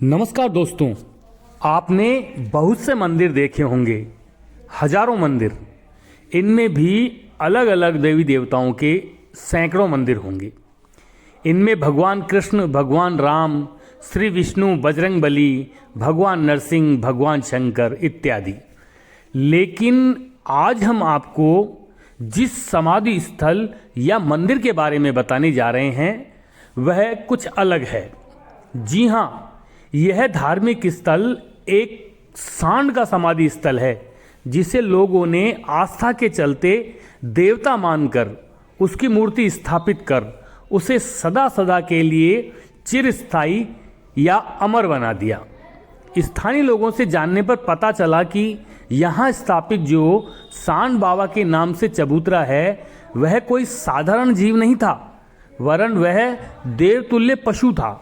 नमस्कार दोस्तों, आपने बहुत से मंदिर देखे होंगे, हजारों मंदिर। इनमें भी अलग अलग देवी देवताओं के सैकड़ों मंदिर होंगे। इनमें भगवान कृष्ण, भगवान राम, श्री विष्णु, बजरंगबली, भगवान नरसिंह, भगवान शंकर इत्यादि। लेकिन आज हम आपको जिस समाधि स्थल या मंदिर के बारे में बताने जा रहे हैं वह कुछ अलग है। जी हाँ, यह धार्मिक स्थल एक सांड का समाधि स्थल है, जिसे लोगों ने आस्था के चलते देवता मानकर उसकी मूर्ति स्थापित कर उसे सदा सदा के लिए चिरस्थायी या अमर बना दिया। स्थानीय लोगों से जानने पर पता चला कि यहाँ स्थापित जो सांड बाबा के नाम से चबूतरा है वह कोई साधारण जीव नहीं था, वरन वह देवतुल्य पशु था,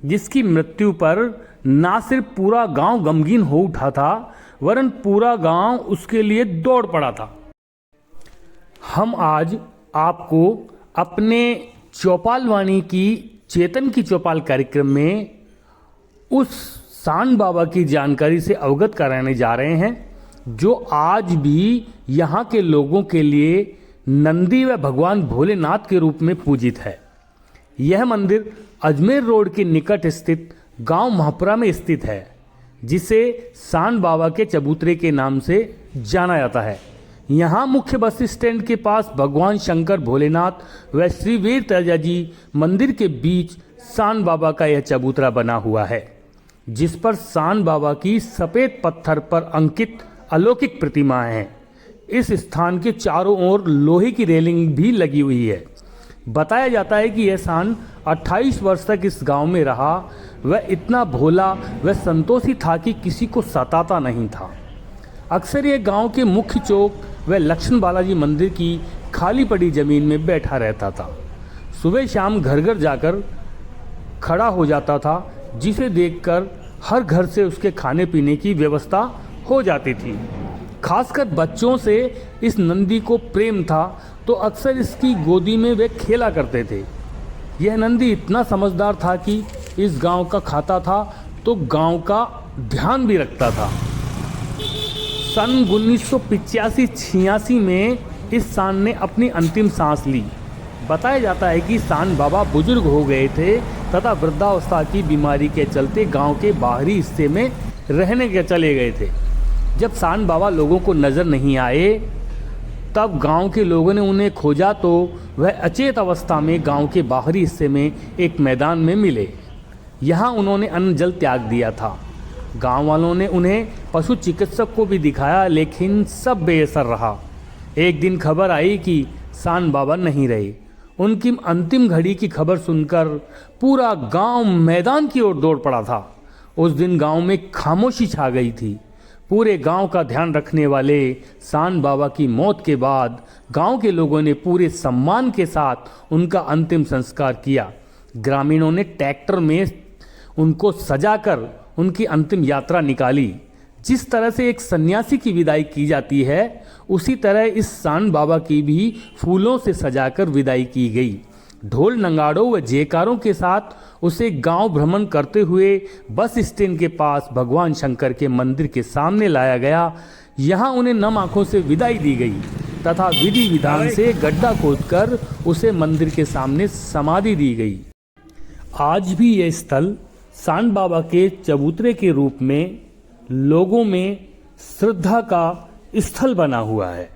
जिसकी मृत्यु पर ना सिर्फ पूरा गांव गमगीन हो उठा था, वरन पूरा गांव उसके लिए दौड़ पड़ा था। हम आज आपको अपने चौपाल वाणी की चेतन की चौपाल कार्यक्रम में उस सांड बाबा की जानकारी से अवगत कराने जा रहे हैं, जो आज भी यहाँ के लोगों के लिए नंदी व भगवान भोलेनाथ के रूप में पूजित है। यह मंदिर अजमेर रोड के निकट स्थित गांव महापुरा में स्थित है, जिसे सांड बाबा के चबूतरे के नाम से जाना जाता है। यहाँ मुख्य बस स्टैंड के पास भगवान शंकर, भोलेनाथ व श्री वीर तेजा जी मंदिर के बीच सांड बाबा का यह चबूतरा बना हुआ है, जिस पर सांड बाबा की सफ़ेद पत्थर पर अंकित अलौकिक प्रतिमाएं हैं। इस स्थान के चारों ओर लोहे की रेलिंग भी लगी हुई है। बताया जाता है कि यह सांड 28 वर्ष तक इस गांव में रहा। वह इतना भोला व संतोषी था कि किसी को सताता नहीं था। अक्सर यह गांव के मुख्य चौक व लक्ष्मण बालाजी मंदिर की खाली पड़ी जमीन में बैठा रहता था। सुबह शाम घर घर जाकर खड़ा हो जाता था, जिसे देखकर हर घर से उसके खाने पीने की व्यवस्था हो जाती थी। खासकर बच्चों से इस नंदी को प्रेम था, तो अक्सर इसकी गोदी में वे खेला करते थे। यह नंदी इतना समझदार था कि इस गांव का खाता था तो गांव का ध्यान भी रखता था। सन 1985-86 में इस सांड ने अपनी अंतिम सांस ली। बताया जाता है कि सांड बाबा बुजुर्ग हो गए थे तथा वृद्धावस्था की बीमारी के चलते गांव के बाहरी हिस्से में रहने के चले गए थे। जब सांड बाबा लोगों को नज़र नहीं आए, तब गांव के लोगों ने उन्हें खोजा तो वह अचेत अवस्था में गांव के बाहरी हिस्से में एक मैदान में मिले। यहाँ उन्होंने अन्न जल त्याग दिया था। गांव वालों ने उन्हें पशु चिकित्सक को भी दिखाया, लेकिन सब बेअसर रहा। एक दिन खबर आई कि सांड बाबा नहीं रहे। उनकी अंतिम घड़ी की खबर सुनकर पूरा गांव मैदान की ओर दौड़ पड़ा था। उस दिन गांव में खामोशी छा गई थी। पूरे गांव का ध्यान रखने वाले सांड बाबा की मौत के बाद गांव के लोगों ने पूरे सम्मान के साथ उनका अंतिम संस्कार किया। ग्रामीणों ने ट्रैक्टर में उनको सजाकर उनकी अंतिम यात्रा निकाली। जिस तरह से एक सन्यासी की विदाई की जाती है, उसी तरह इस सांड बाबा की भी फूलों से सजाकर विदाई की गई। ढोल नगाड़ों व जयकारों के साथ उसे गांव भ्रमण करते हुए बस स्टैंड के पास भगवान शंकर के मंदिर के सामने लाया गया। यहाँ उन्हें नम आंखों से विदाई दी गई तथा विधि विधान से गड्ढा खोदकर उसे मंदिर के सामने समाधि दी गई। आज भी यह स्थल सांड बाबा के चबूतरे के रूप में लोगों में श्रद्धा का स्थल बना हुआ है।